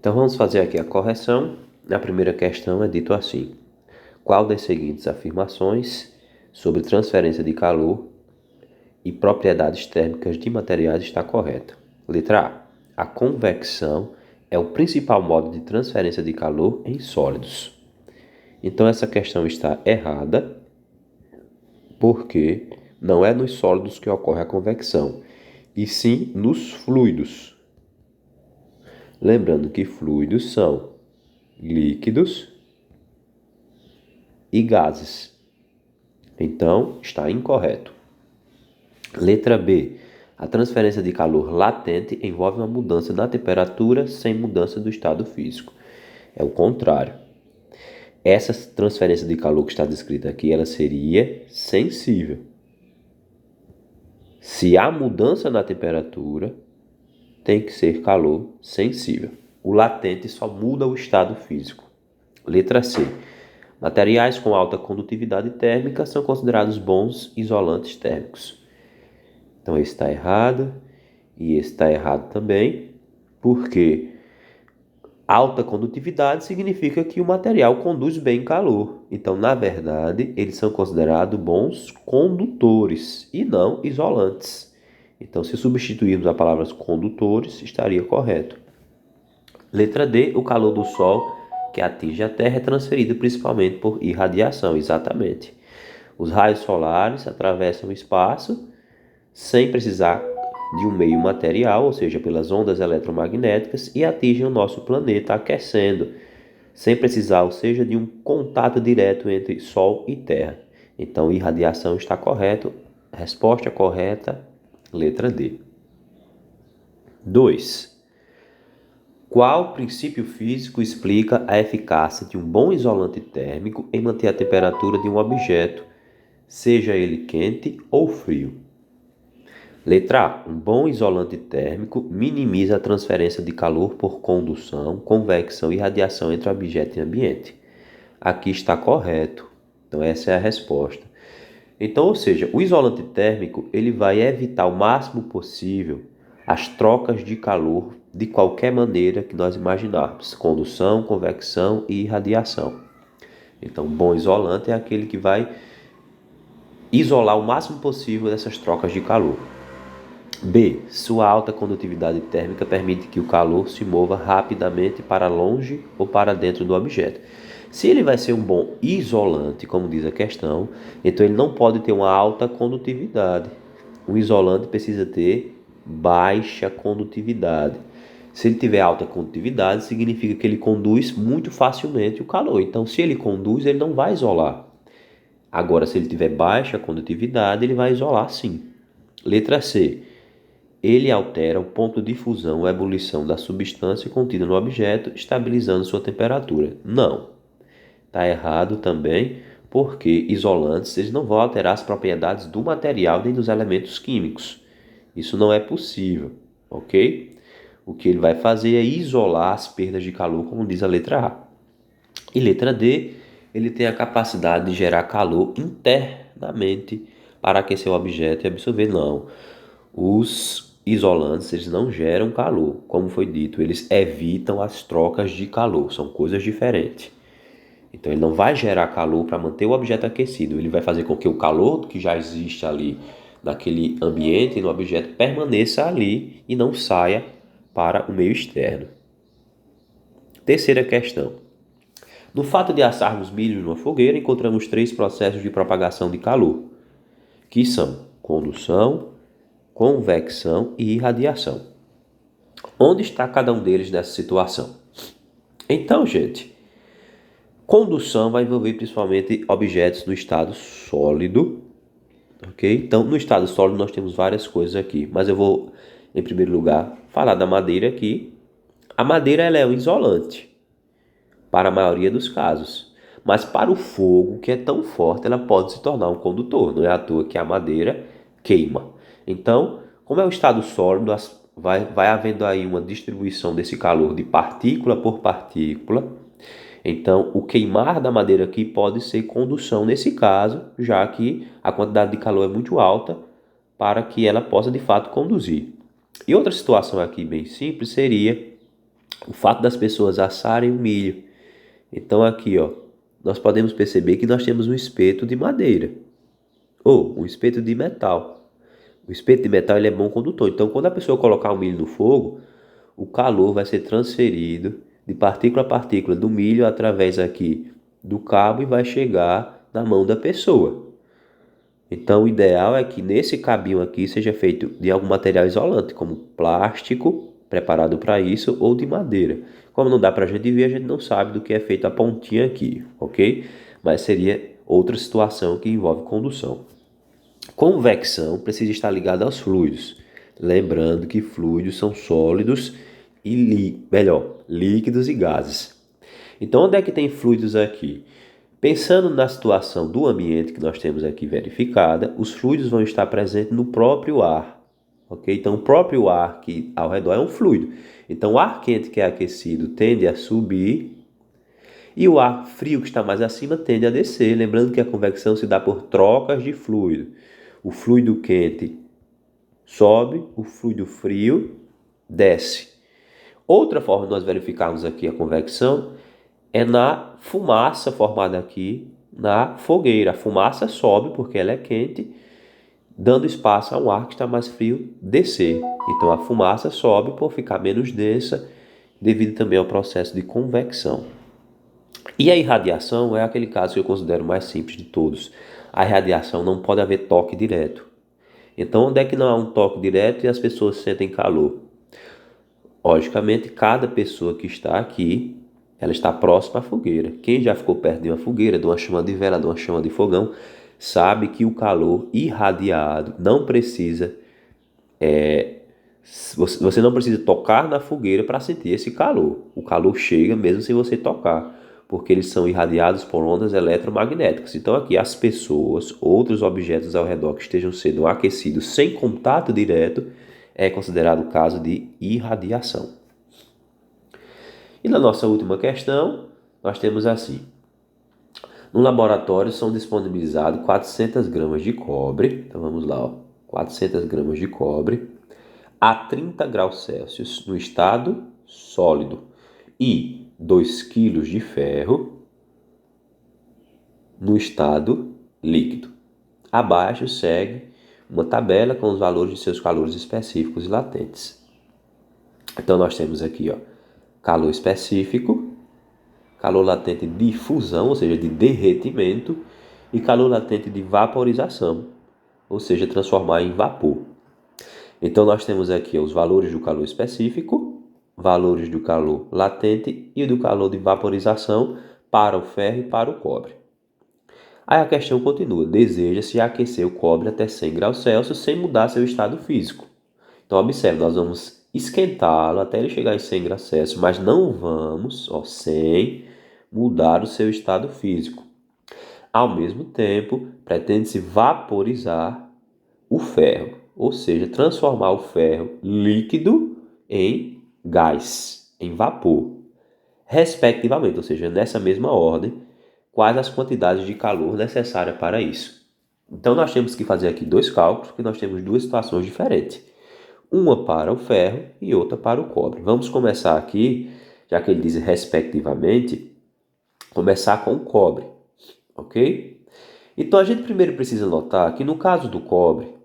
Então vamos fazer aqui a correção. Na primeira questão é dito assim: qual das seguintes afirmações sobre transferência de calor e propriedades térmicas de materiais está correta? Letra A. A convecção é o principal modo de transferência de calor em sólidos. Então essa questão está errada, porque não é nos sólidos que ocorre a convecção, e sim nos fluidos. Lembrando que fluidos são líquidos e gases. Então, está incorreto. Letra B. A transferência de calor latente envolve uma mudança na temperatura sem mudança do estado físico. É o contrário. Essa transferência de calor que está descrita aqui, ela seria sensível. Se há mudança na temperatura, tem que ser calor sensível. O latente só muda o estado físico. Letra C. Materiais com alta condutividade térmica são considerados bons isolantes térmicos. Então esse está errado e esse está errado também, porque alta condutividade significa que o material conduz bem calor. Então, na verdade, eles são considerados bons condutores e não isolantes. Então, se substituirmos a palavra condutores, estaria correto. Letra D. O calor do Sol que atinge a Terra é transferido principalmente por irradiação. Exatamente. Os raios solares atravessam o espaço sem precisar de um meio material, ou seja, pelas ondas eletromagnéticas, e atingem o nosso planeta aquecendo, sem precisar, ou seja, de um contato direto entre Sol e Terra. Então, irradiação está correto. Resposta correta, letra D. 2. Qual princípio físico explica a eficácia de um bom isolante térmico em manter a temperatura de um objeto, seja ele quente ou frio? Letra A. Um bom isolante térmico minimiza a transferência de calor por condução, convecção e radiação entre objeto e ambiente. Aqui está correto. Então essa é a resposta. Então, ou seja, o isolante térmico ele vai evitar o máximo possível as trocas de calor de qualquer maneira que nós imaginarmos. Condução, convecção e radiação. Então, bom isolante é aquele que vai isolar o máximo possível dessas trocas de calor. B. Sua alta condutividade térmica permite que o calor se mova rapidamente para longe ou para dentro do objeto. Se ele vai ser um bom isolante, como diz a questão, então ele não pode ter uma alta condutividade. O isolante precisa ter baixa condutividade. Se ele tiver alta condutividade, significa que ele conduz muito facilmente o calor. Então, se ele conduz, ele não vai isolar. Agora, se ele tiver baixa condutividade, ele vai isolar sim. Letra C. Ele altera o ponto de fusão ou ebulição da substância contida no objeto, estabilizando sua temperatura. Não. Está errado também, porque isolantes eles não vão alterar as propriedades do material nem dos elementos químicos. Isso não é possível, ok? O que ele vai fazer é isolar as perdas de calor, como diz a letra A. E letra D, ele tem a capacidade de gerar calor internamente para aquecer o objeto e absorver. Não. Os isolantes eles não geram calor, como foi dito, eles evitam as trocas de calor, são coisas diferentes. Então ele não vai gerar calor para manter o objeto aquecido, ele vai fazer com que o calor que já existe ali naquele ambiente, no objeto, permaneça ali e não saia para o meio externo. Terceira questão. No fato de assarmos milho numa fogueira, encontramos 3 processos de propagação de calor, que são condução, convecção e irradiação. Onde está cada um deles nessa situação? Então, gente, condução vai envolver principalmente objetos no estado sólido, ok? Então, no estado sólido nós temos várias coisas aqui, mas eu vou, em primeiro lugar, falar da madeira aqui. A madeira ela é um isolante, para a maioria dos casos. Mas para o fogo, que é tão forte, ela pode se tornar um condutor. Não é à toa que a madeira queima. Então, como é o estado sólido, vai havendo aí uma distribuição desse calor de partícula por partícula. Então, o queimar da madeira aqui pode ser condução nesse caso, já que a quantidade de calor é muito alta para que ela possa de fato conduzir. E outra situação aqui bem simples seria o fato das pessoas assarem o milho. Então aqui, ó, nós podemos perceber que nós temos um espeto de madeira ou um espeto de metal. O espeto de metal ele é bom condutor. Então, quando a pessoa colocar o milho no fogo, o calor vai ser transferido de partícula a partícula do milho através aqui do cabo e vai chegar na mão da pessoa. Então, o ideal é que nesse cabinho aqui seja feito de algum material isolante, como plástico, preparado para isso, ou de madeira. Como não dá para a gente ver, a gente não sabe do que é feito a pontinha aqui, ok? Mas seria outra situação que envolve condução. Convecção precisa estar ligada aos fluidos. Lembrando que fluidos são sólidos e, líquidos e gases. Então, onde é que tem fluidos aqui? Pensando na situação do ambiente que nós temos aqui verificada, os fluidos vão estar presentes no próprio ar, ok? Então, o próprio ar que ao redor é um fluido. Então, o ar quente que é aquecido tende a subir e o ar frio que está mais acima tende a descer. Lembrando que a convecção se dá por trocas de fluido. O fluido quente sobe, o fluido frio desce. Outra forma de nós verificarmos aqui a convecção é na fumaça formada aqui na fogueira. A fumaça sobe porque ela é quente, dando espaço ao ar que está mais frio descer. Então a fumaça sobe por ficar menos densa, devido também ao processo de convecção. E a irradiação é aquele caso que eu considero mais simples de todos. A irradiação não pode haver toque direto. Então, onde é que não há um toque direto e as pessoas sentem calor? Logicamente, cada pessoa que está aqui, ela está próxima à fogueira. Quem já ficou perto de uma fogueira, de uma chama de vela, de uma chama de fogão, sabe que o calor irradiado não precisa... Você não precisa tocar na fogueira para sentir esse calor. O calor chega mesmo sem você tocar, porque eles são irradiados por ondas eletromagnéticas. Então aqui as pessoas, outros objetos ao redor que estejam sendo aquecidos sem contato direto, é considerado o caso de irradiação. E na nossa última questão, nós temos assim. No laboratório são disponibilizados 400 gramas de cobre. Então vamos lá, ó, 400 gramas de cobre a 30 graus Celsius no estado sólido e 2 quilos de ferro no estado líquido. Abaixo segue uma tabela com os valores de seus calores específicos e latentes. Então nós temos aqui, ó, calor específico, calor latente de fusão, ou seja, de derretimento, e calor latente de vaporização, ou seja, transformar em vapor. Então nós temos aqui os valores do calor específico, valores do calor latente e do calor de vaporização para o ferro e para o cobre. Aí a questão continua, deseja-se aquecer o cobre até 100 graus Celsius sem mudar seu estado físico. Então observe, nós vamos esquentá-lo até ele chegar em 100 graus Celsius, mas não vamos, sem mudar o seu estado físico. Ao mesmo tempo, pretende-se vaporizar o ferro, ou seja, transformar o ferro líquido em gás, em vapor, respectivamente, ou seja, nessa mesma ordem, quais as quantidades de calor necessárias para isso. Então nós temos que fazer aqui dois cálculos, porque nós temos duas situações diferentes. Uma para o ferro e outra para o cobre. Vamos começar aqui, já que ele diz respectivamente, começar com o cobre, ok? Então a gente primeiro precisa notar que no caso do cobre,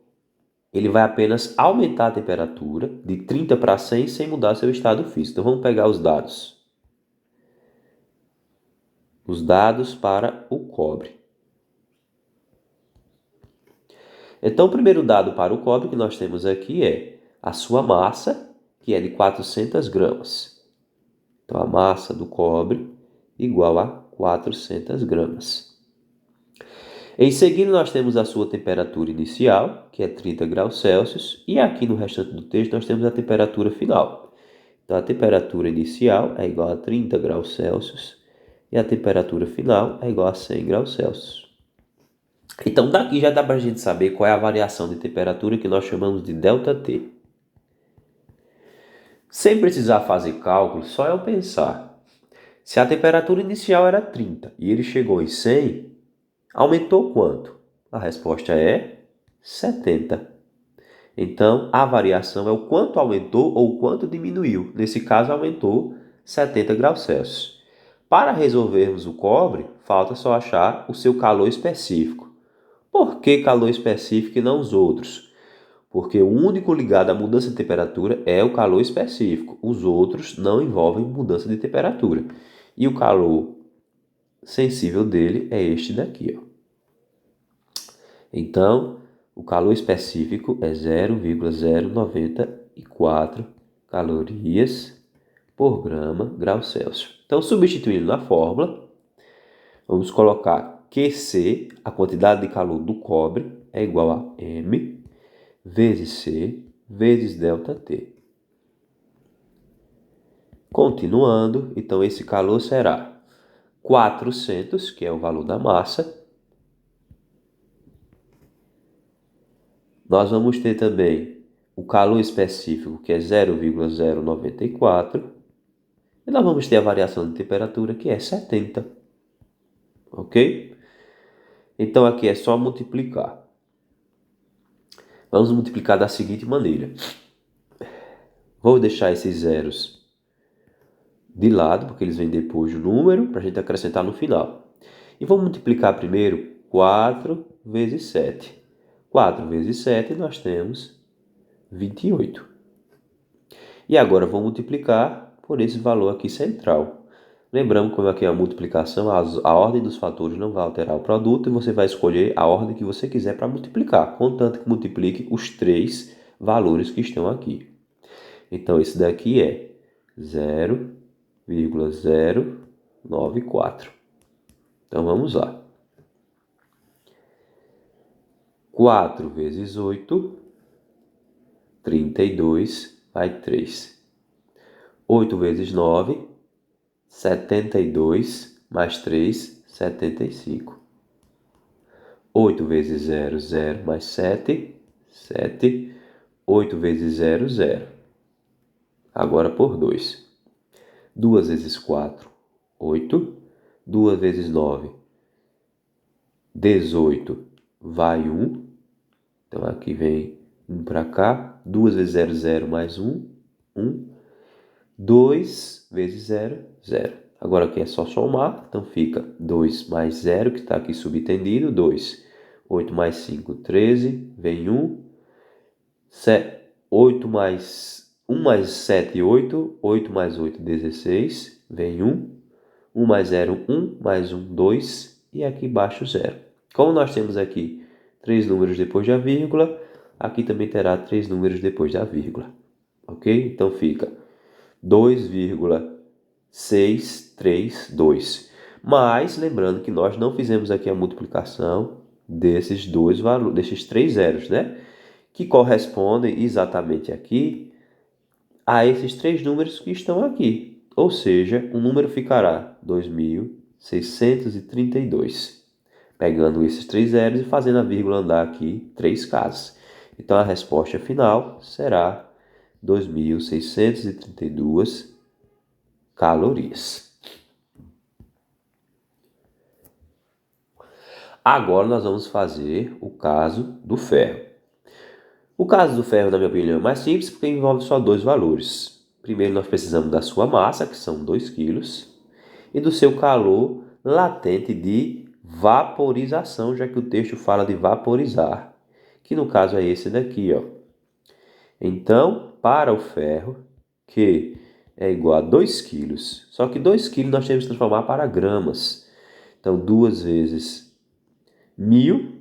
ele vai apenas aumentar a temperatura de 30 para 100 sem mudar seu estado físico. Então vamos pegar os dados. Os dados para o cobre. Então o primeiro dado para o cobre que nós temos aqui é a sua massa, que é de 400 gramas. Então a massa do cobre igual a 400 gramas. Em seguida, nós temos a sua temperatura inicial, que é 30 graus Celsius, e aqui no restante do texto nós temos a temperatura final. Então, a temperatura inicial é igual a 30 graus Celsius e a temperatura final é igual a 100 graus Celsius. Então, daqui já dá para a gente saber qual é a variação de temperatura que nós chamamos de ΔT. Sem precisar fazer cálculo, só eu pensar. Se a temperatura inicial era 30 e ele chegou em 100, aumentou quanto? A resposta é 70. Então, a variação é o quanto aumentou ou o quanto diminuiu. Nesse caso, aumentou 70 graus Celsius. Para resolvermos o cobre, falta só achar o seu calor específico. Por que calor específico e não os outros? Porque o único ligado à mudança de temperatura é o calor específico. Os outros não envolvem mudança de temperatura. E o calor sensível dele é este daqui, ó. Então, o calor específico é 0,094 calorias por grau Celsius. Então, substituindo na fórmula, vamos colocar QC, a quantidade de calor do cobre, é igual a M vezes C vezes ΔT. Continuando, então esse calor será 400, que é o valor da massa. Nós vamos ter também o calor específico, que é 0,094. E nós vamos ter a variação de temperatura, que é 70. Ok? Então aqui é só multiplicar. Vamos multiplicar da seguinte maneira. Vou deixar esses zeros de lado, porque eles vêm depois do número, para a gente acrescentar no final. E vamos multiplicar primeiro 4 vezes 7. 4 vezes 7 nós temos 28. E agora vou multiplicar por esse valor aqui central. Lembrando que aqui é a multiplicação, a ordem dos fatores não vai alterar o produto e você vai escolher a ordem que você quiser para multiplicar, contanto que multiplique os três valores que estão aqui. Então, esse daqui é 0,094. Então, vamos lá. 4 vezes 8, 32, vai 3. 8 vezes 9, 72, mais 3, 75. 8 vezes 0, 0, mais 7, 7. 8 vezes 0, 0. Agora por 2. 2 vezes 4, 8. 2 vezes 9, 18, vai 1. Então aqui vem 1 para cá. 2 vezes 0, 0, mais 1, 1. 2 vezes 0, 0. Agora aqui é só somar, então fica 2 mais 0, que está aqui subtendido, 2. 8 mais 5, 13, vem 1. 8 mais 1 mais 7, 8. 8 mais 8, 16, vem 1. 1 mais 0, 1, mais 1, 2, e aqui embaixo 0. Como nós temos aqui 3 números depois da vírgula, aqui também terá 3 números depois da vírgula. Ok? Então fica 2,632. Mas, lembrando que nós não fizemos aqui a multiplicação desses dois valores, desses 3 zeros, né? Que correspondem exatamente aqui a esses 3 números que estão aqui. Ou seja, o número ficará 2.632. Pegando esses 3 zeros e fazendo a vírgula andar aqui 3 casas. Então, a resposta final será 2.632 calorias. Agora nós vamos fazer o caso do ferro. O caso do ferro, na minha opinião, é mais simples porque envolve só 2 valores. Primeiro nós precisamos da sua massa, que são 2 quilos, e do seu calor latente de vaporização, já que o texto fala de vaporizar, que no caso é esse daqui, ó. Então, para o ferro, que é igual a 2 quilos, só que 2 quilos nós temos que transformar para gramas. Então, 2 vezes 1.000,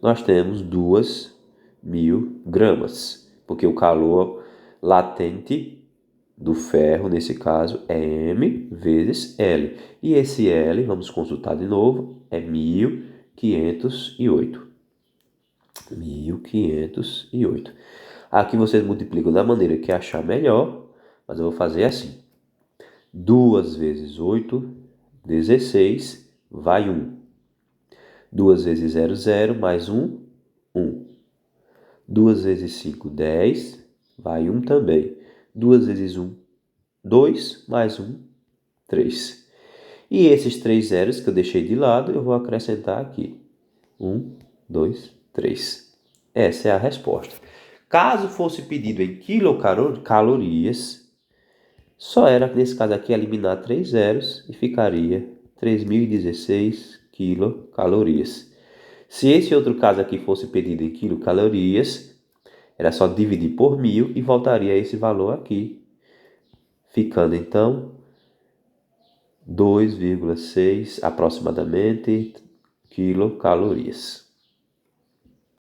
nós temos 2.000 gramas, porque o calor latente do ferro, nesse caso, é M vezes L. E esse L, vamos consultar de novo, é 1.508. 1.508. Aqui vocês multiplicam da maneira que achar melhor, mas eu vou fazer assim. 2 vezes 8, 16, vai 1. 2 vezes 0, 0, mais 1, 1. 2 vezes 5, 10, vai 1 também. 2 vezes 1, 2, mais 1, 3. E esses 3 zeros que eu deixei de lado, eu vou acrescentar aqui. 1, 2, 3. Essa é a resposta. Caso fosse pedido em quilocalorias, só era, nesse caso aqui, eliminar 3 zeros e ficaria 3.016 quilocalorias. Se esse outro caso aqui fosse pedido em quilocalorias, era só dividir por 1.000 e voltaria a esse valor aqui, ficando então 2,6 aproximadamente quilocalorias.